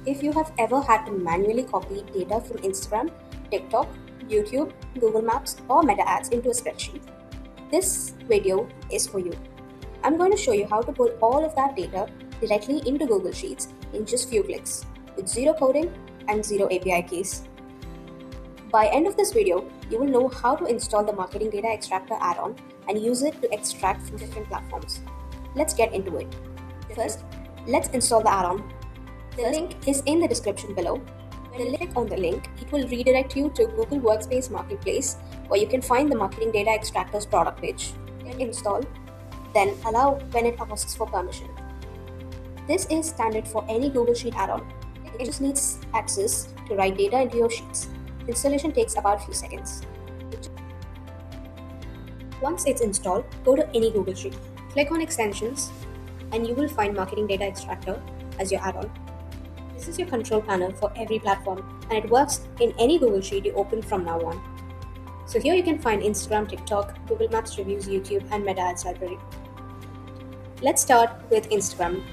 If you have ever had to manually copy data from Instagram, TikTok, YouTube, Google Maps, or Meta ads into a spreadsheet, this video is for you. I'm going to show you how to pull all of that data directly into Google Sheets in just few clicks with zero coding and zero API keys. By end of this video, you will know how to install the Marketing Data Extractor add-on and use it to extract from different platforms. Let's get into it. First, let's install the add-on. The link is in the description below. When you click on the link, it will redirect you to Google Workspace Marketplace where you can find the Marketing Data Extractor's product page. Click install, then allow when it asks for permission. This is standard for any Google Sheet add-on. It just needs access to write data into your sheets. Installation takes about a few seconds. Once it's installed, go to any Google Sheet, click on Extensions, and you will find Marketing Data Extractor as your add-on. This is your control panel for every platform, and it works in any Google Sheet you open from now on. So here you can find Instagram, TikTok, Google Maps reviews, YouTube, and Meta ads library. Let's start with Instagram.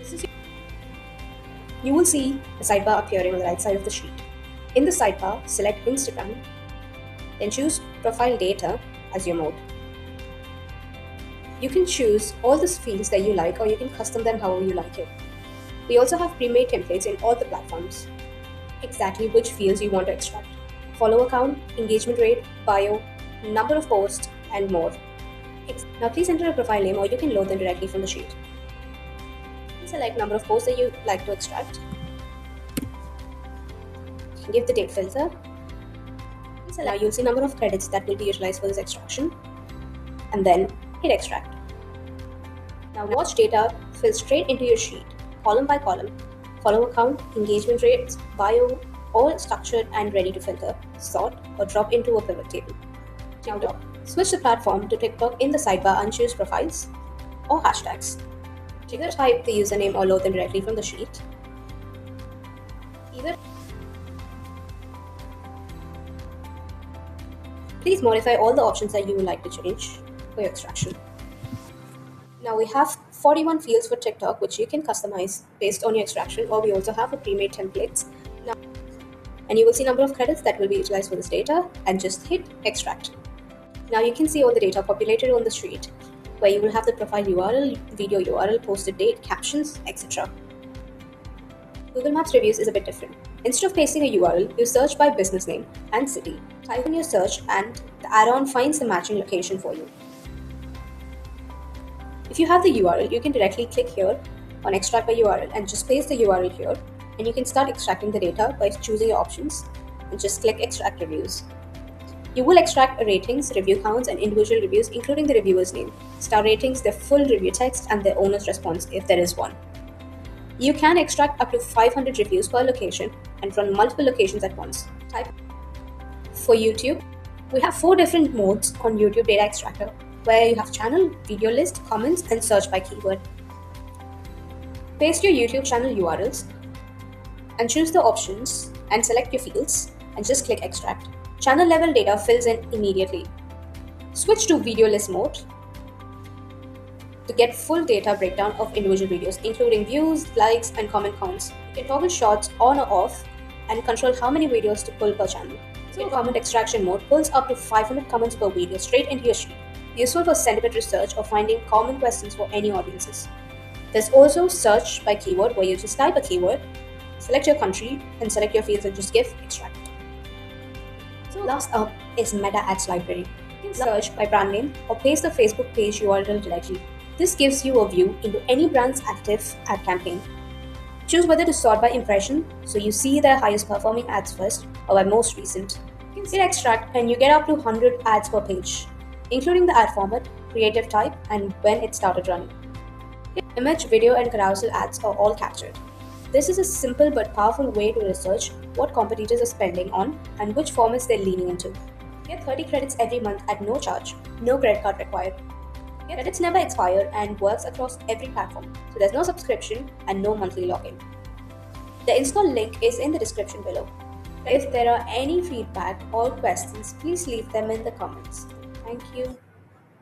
You will see a sidebar appearing on the right side of the sheet. In the sidebar, select Instagram, then choose Profile Data as your mode. You can choose all the fields that you like, or you can custom them however you like it. We also have pre-made templates in all the platforms. Exactly which fields you want to extract. Follower count, engagement rate, bio, number of posts, and more. Now please enter a profile name or you can load them directly from the sheet. Select number of posts that you like to extract. Give the date filter. Now you'll see number of credits that will be utilized for this extraction. And then hit extract. Now watch data fill straight into your sheet, column by column. Follower count, engagement rates, bio, all structured and ready to filter, sort, or drop into a pivot table. Now switch the platform to TikTok in the sidebar and choose profiles or hashtags. Either type the username or load them directly from the sheet. Please modify all the options that you would like to change for your extraction. Now we have 41 fields for TikTok which you can customize based on your extraction, or we also have a pre-made templates. And you will see number of credits that will be utilized for this data, and just hit extract. Now you can see all the data populated on the sheet where you will have the profile URL, video URL, posted date, captions, etc. Google Maps reviews is a bit different. Instead of pasting a URL, you search by business name and city. Type in your search and the add-on finds the matching location for you. If you have the URL, you can directly click here on extract by URL and just paste the URL here, and you can start extracting the data by choosing your options and just click extract reviews. You will extract ratings, review counts, and individual reviews including the reviewer's name, star ratings, their full review text, and their owner's response if there is one. You can extract up to 500 reviews per location and run multiple locations at once. For YouTube, we have 4 different modes on YouTube Data Extractor, where you have channel, video list, comments, and search by keyword. Paste your YouTube channel URLs and choose the options and select your fields and just click extract. Channel level data fills in immediately. Switch to video list mode to get full data breakdown of individual videos, including views, likes, and comment counts. You can toggle shorts on or off and control how many videos to pull per channel. So comment extraction mode pulls up to 500 comments per video straight into your sheet. Useful for sentiment research or finding common questions for any audiences. There's also search by keyword, where you just type a keyword, select your country, and select your fields and just give extract. So last up is Meta ads library. You can search by brand name or paste the Facebook page URL directly. This gives you a view into any brand's active ad campaign. Choose whether to sort by impression, so you see their highest performing ads first, or by most recent. You can hit extract and you get up to 100 ads per page, including the ad format, creative type, and when it started running. Image, video, and carousel ads are all captured. This is a simple but powerful way to research what competitors are spending on and which formats they're leaning into. Get 30 credits every month at no charge, no credit card required. Credits never expire and works across every platform, so there's no subscription and no monthly login. The install link is in the description below. If there are any feedback or questions, please leave them in the comments. Thank you.